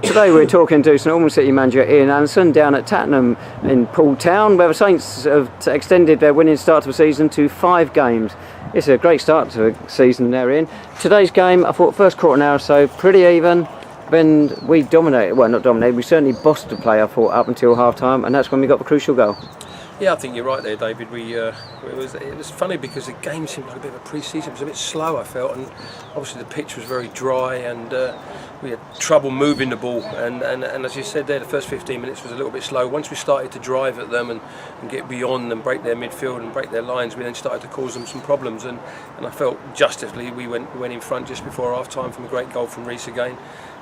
Today we're talking to St Albans City manager Ian Allinson down at Tavener in Poole town, where the Saints have extended their winning start to the season to 5 games. It's a great start to the season they're in. Today's game, I thought first quarter now or so, pretty even. Then we dominated, well not dominated, we certainly bossed the play I thought up until half time, and that's when we got the crucial goal. Yeah, I think you're right there, David. It was funny because the game seemed like a bit of a pre-season. It was a bit slow, I felt, and obviously the pitch was very dry, and we had trouble moving the ball. And as you said there, the first 15 minutes was a little bit slow. Once we started to drive at them and get beyond and break their midfield and break their lines, we then started to cause them some problems. And I felt justifully we went in front just before half time from a great goal from Reece again.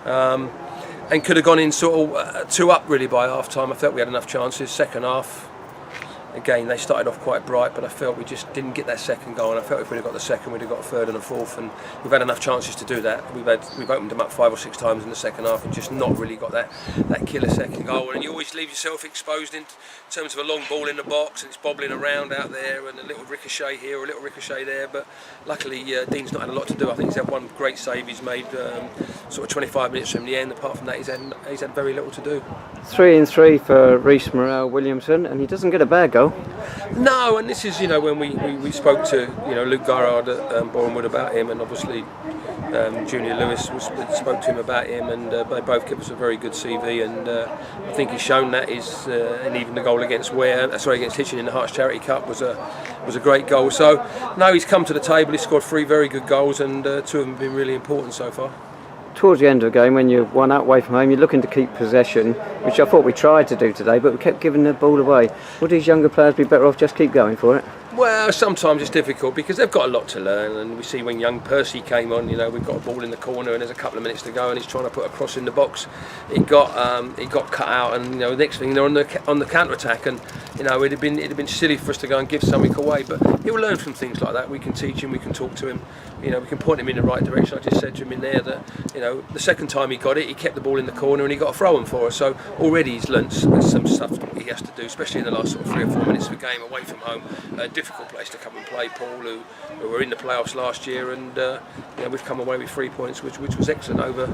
And could have gone in sort of 2 up really by half time. I felt we had enough chances. Second half, again, they started off quite bright, but I felt we just didn't get that second goal, and I felt if we'd have got the second, we'd have got a third and a fourth, and we've had enough chances to do that. We've opened them up 5 or 6 times in the second half and just not really got that killer second goal. And you always leave yourself exposed in terms of a long ball in the box, and it's bobbling around out there, and a little ricochet here or a little ricochet there. But luckily, Dean's not had a lot to do. I think he's had one great save he's made sort of 25 minutes from the end. Apart from that, he's had very little to do. 3-3 for Reece Williamson, and he doesn't get a bad goal. No, and this is, when we spoke to Luke Garrard at Bournemouth about him, and obviously Junior Lewis spoke to him about him, and they both give us a very good CV, and I think he's shown that. And even the goal against Hitchin in the Hearts Charity Cup was a great goal. So no, he's come to the table. He's scored 3 very good goals, and 2 of them have been really important so far. Towards the end of the game, when you're 1 up away from home, you're looking to keep possession, which I thought we tried to do today, but we kept giving the ball away. Would these younger players be better off just keep going for it? Well, sometimes it's difficult because they've got a lot to learn, and we see when young Percy came on, we've got a ball in the corner and there's a couple of minutes to go and he's trying to put a cross in the box. It got cut out, and the next thing they're on the counter attack, and it'd have been silly for us to go and give something away. But he'll learn from things like that. We can teach him, we can talk to him, we can point him in the right direction. I just said to him in there that the second time he got it, he kept the ball in the corner and he got a throw in for us. So already he's learnt some stuff that he has to do, especially in the last sort of 3 or 4 minutes of the game away from home. A difficult place to come and play. Poole, who were in the playoffs last year, and we've come away with 3 points, which was excellent over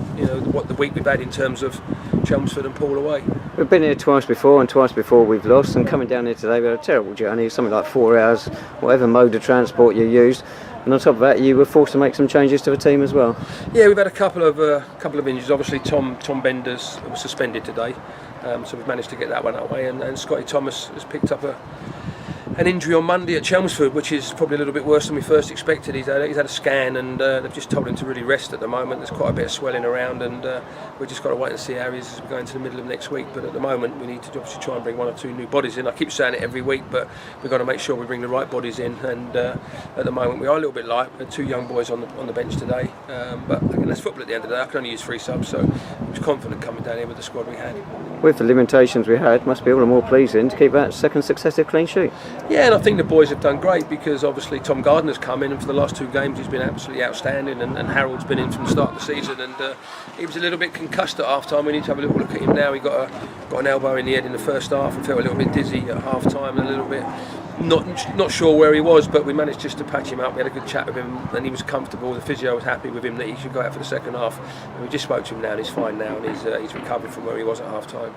what the week we've had in terms of Chelmsford and Poole away. We've been here twice before, and twice before we've lost, and coming down here today we had a terrible journey, something like 4 hours, whatever mode of transport you used. And on top of that, you were forced to make some changes to the team as well. Yeah, we've had a couple of injuries. Obviously, Tom Benders was suspended today, so we've managed to get that one away. And Scotty Thomas has picked up an injury on Monday at Chelmsford, which is probably a little bit worse than we first expected. He's had a scan, and they've just told him to really rest at the moment. There's quite a bit of swelling around, and we've just got to wait and see how he is as we go into the middle of next week. But at the moment, we need to obviously try and bring 1 or 2 new bodies in. I keep saying it every week, but we've got to make sure we bring the right bodies in. And at the moment, we are a little bit light. We had 2 young boys on the bench today, but again, that's football at the end of the day. I can only use 3 subs, so I was confident coming down here with the squad we had. With the limitations we had, must be all the more pleasing to keep that second successive clean sheet. Yeah, and I think the boys have done great, because obviously Tom Gardner's come in, and for the last 2 games he's been absolutely outstanding, and Harold's been in from the start of the season, and he was a little bit concussed at half time. We need to have a little look at him now. He got an elbow in the head in the first half and felt a little bit dizzy at half time, and a little bit not sure where he was, but we managed just to patch him up. We had a good chat with him and he was comfortable. The physio was happy with him that he should go out for the second half, and we just spoke to him now and he's fine now, and he's recovered from where he was at half time.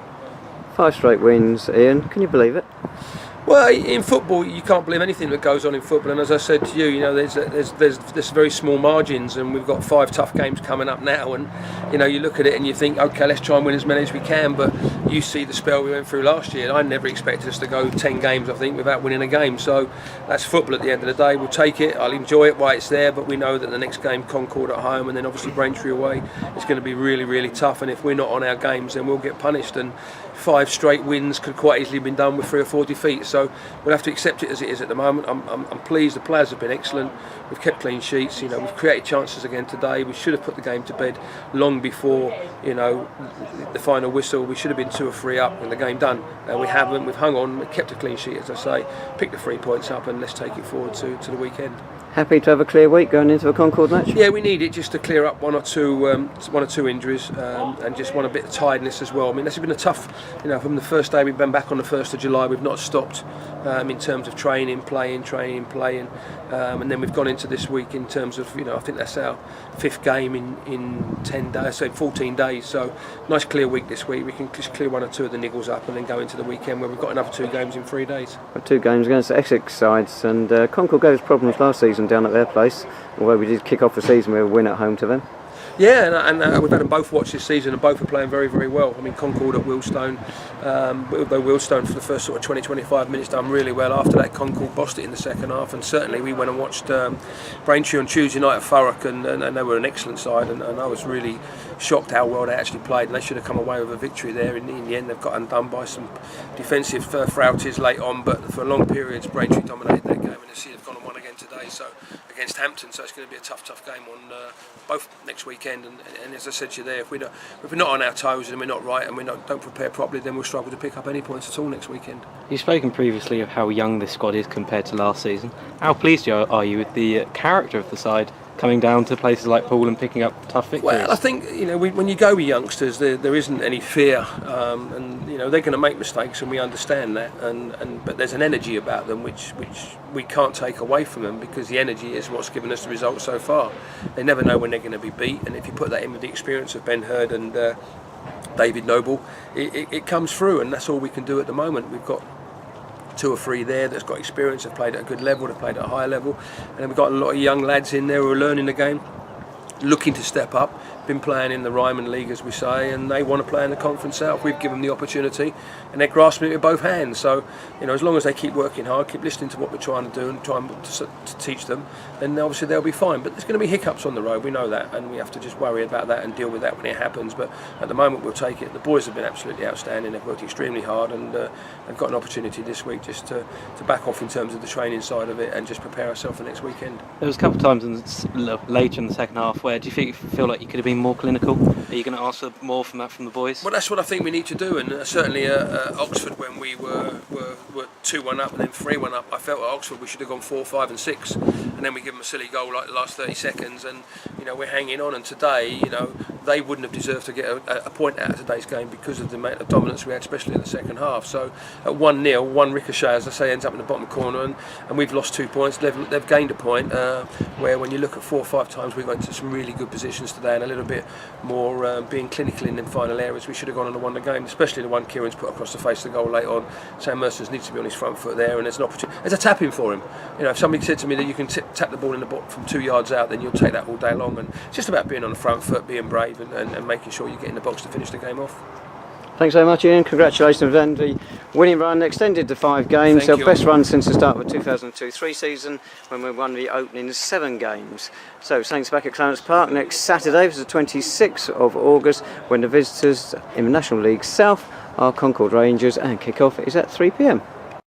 5 straight wins, Ian, can you believe it? Well, in football, you can't believe anything that goes on in football, and as I said to you, there's very small margins, and we've got 5 tough games coming up now, and you look at it and you think, okay, let's try and win as many as we can. But you see the spell we went through last year. I never expected us to go 10 games, I think, without winning a game. So that's football at the end of the day. We'll take it. I'll enjoy it while it's there, but we know that the next game, Concord at home, and then obviously Braintree away, is going to be really, really tough. And if we're not on our games, then we'll get punished. And 5 straight wins could quite easily have been done with 3 or 4 defeats. So we'll have to accept it as it is at the moment. I'm pleased. The players have been excellent. We've kept clean sheets. We've created chances again today. We should have put the game to bed long before the final whistle. We should have been 2 or 3 up and the game done. We haven't. We've hung on. We've kept a clean sheet, as I say. Picked the 3 points up, and let's take it forward to the weekend. Happy to have a clear week going into a Concord match? Yeah, we need it just to clear up one or two injuries, and just want a bit of tiredness as well. I mean, this has been a tough, from the first day we've been back on the 1st of July, we've not stopped in terms of training, playing, and then we've gone into this week in terms of, I think that's our 5th game in 10 days, so 14 days. So nice clear week this week. We can just clear one or two of the niggles up and then go into the weekend where we've got another 2 games in 3 days. 2 games against the Essex sides, and Concord gave us problems last season down at their place, although we did kick off the season with a win at home to them. Yeah, and we've had them both watch this season, and both are playing very, very well. I mean, Concord at Wealdstone, although Wealdstone for the first sort of 20-25 minutes done really well. After that, Concord bossed it in the second half, and certainly we went and watched Braintree on Tuesday night at Thurrock, and they were an excellent side, and I was really shocked how well they actually played, and they should have come away with a victory there. In the end, they've got undone by some defensive frailties late on, but for long periods, Braintree dominated that game, and they've gone and won again today. So against Hampton, so it's going to be a tough game on both next weekend. And as I said to you there, if we're not on our toes and we're not right and we don't prepare properly, then we'll struggle to pick up any points at all next weekend. You've spoken previously of how young this squad is compared to last season. How pleased are you with the character of the side coming down to places like Poole and picking up tough victories? Well, I think when you go with youngsters, there isn't any fear, and they're going to make mistakes, and we understand that. But there's an energy about them which we can't take away from them, because the energy is what's given us the results so far. They never know when they're going to be beat, and if you put that in with the experience of Ben Hurd and David Noble, it comes through, and that's all we can do at the moment. We've got 2 or 3 there that's got experience, have played at a good level, they've played at a high level, and then we've got a lot of young lads in there who are learning the game, looking to step up, been playing in the Ryman League, as we say, and they want to play in the Conference South. We've given them the opportunity, and they're grasping it with both hands. So, as long as they keep working hard, keep listening to what we're trying to do and trying to teach them, then obviously they'll be fine. But there's going to be hiccups on the road, we know that, and we have to just worry about that and deal with that when it happens. But at the moment, we'll take it. The boys have been absolutely outstanding. They've worked extremely hard, and they've got an opportunity this week just to back off in terms of the training side of it and just prepare ourselves for next weekend. There was a couple of times later in the second half where do you feel like you could have been more clinical? Are you going to ask for more from the boys? Well, that's what I think we need to do, and certainly at Oxford, when we were 2-1 up and then 3-1 up, I felt at Oxford we should have gone 4, 5 and 6, and then we give them a silly goal like the last 30 seconds, and we're hanging on. And today, they wouldn't have deserved to get a point out of today's game because of the amount of dominance we had, especially in the second half. So at 1-0, one ricochet, as I say, ends up in the bottom corner, and we've lost 2 points. They've gained a point, where when you look at 4 or 5 times we went to some really good positions today, and a little bit more being clinical in the final areas, we should have gone on and won the game, especially the one Kieran's put across the face of the goal late on. Sam Mercer needs to be on his front foot there, and there's an opportunity. There's a tap in for him. If somebody said to me that you can tap the ball in the bottom from 2 yards out, then you'll take that all day long. And it's just about being on the front foot, being brave, and making sure you get in the box to finish the game off. Thanks very much, Ian. Congratulations, and the winning run extended to 5 games. Our best run since the start of the 2002-03 season, when we won the opening 7 games. So Saints back at Clarence Park next Saturday, this is the 26th of August, when the visitors in the National League South are Concord Rangers, and kick-off is at 3 p.m.